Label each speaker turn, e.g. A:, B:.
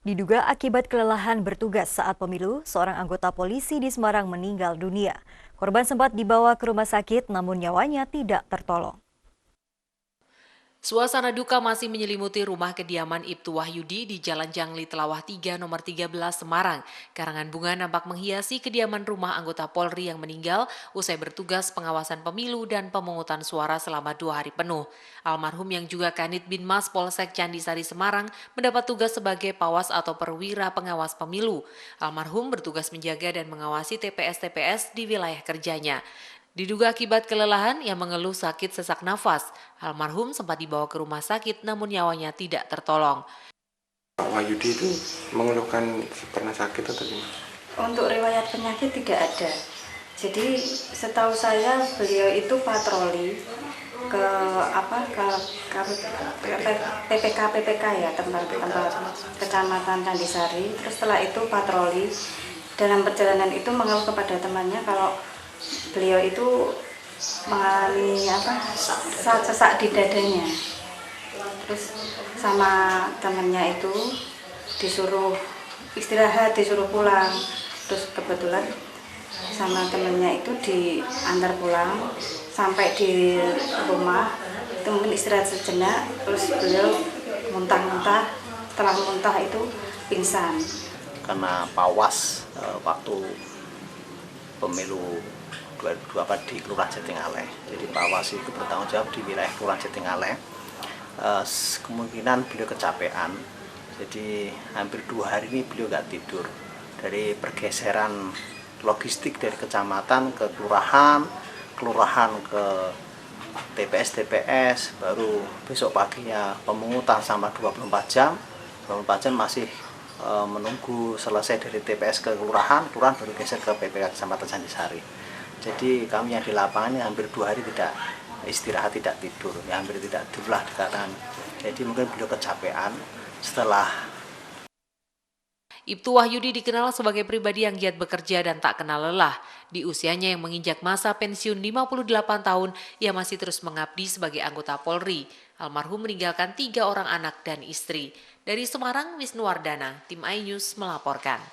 A: Diduga akibat kelelahan bertugas saat pemilu, seorang anggota polisi di Semarang meninggal dunia. Korban sempat dibawa ke rumah sakit namun nyawanya tidak tertolong.
B: Suasana duka masih menyelimuti rumah kediaman Ibtu Wahyudi di Jalan Jangli Telawah 3 nomor 13 Semarang. Karangan bunga nampak menghiasi kediaman rumah anggota Polri yang meninggal usai bertugas pengawasan pemilu dan pemungutan suara selama 2 hari penuh. Almarhum yang juga Kanit Binmas Polsek Candisari Semarang mendapat tugas sebagai pawas atau perwira pengawas pemilu. Almarhum bertugas menjaga dan mengawasi TPS-TPS di wilayah kerjanya. Diduga akibat kelelahan, ia mengeluh sakit sesak nafas. Almarhum sempat dibawa ke rumah sakit namun nyawanya tidak tertolong.
C: Pak Wahyudi itu mengeluhkan pernah sakit atau gimana?
D: Untuk riwayat penyakit tidak ada. Jadi setahu saya beliau itu patroli ke PPK ya, tempat kecamatan Candisari. Terus setelah itu patroli, dalam perjalanan itu mengeluh kepada temannya kalau beliau itu mengalami sesak di dadanya. Terus sama temannya itu disuruh istirahat, disuruh pulang. Terus kebetulan sama temennya itu diantar pulang sampai di rumah itu mungkin istirahat sejenak, terus beliau muntah-muntah, setelah muntah itu pingsan.
E: Karena pawas waktu pemilu 2024 di Kelurahan Jatingaleh. Jadi pawas itu bertanggung jawab di wilayah Kelurahan Jatingaleh. Kemungkinan beliau kecapean. Jadi hampir 2 hari ini beliau nggak tidur. Dari pergeseran logistik dari kecamatan ke kelurahan, kelurahan ke TPS, baru besok paginya pemungutan sama 24 jam. 24 jam masih menunggu selesai dari TPS ke kelurahan, kelurahan baru geser ke PPK Kecamatan Candisari. Jadi kami yang di lapangan ini hampir 2 hari tidak istirahat, tidak tidur, ya hampir tidak tidurlah dikatakan. Jadi mungkin beliau kecapean setelah.
B: Ibtu Wahyudi dikenal sebagai pribadi yang giat bekerja dan tak kenal lelah. Di usianya yang menginjak masa pensiun 58 tahun, ia masih terus mengabdi sebagai anggota Polri. Almarhum meninggalkan 3 orang anak dan istri. Dari Semarang, Wisnuwardana, Tim iNews melaporkan.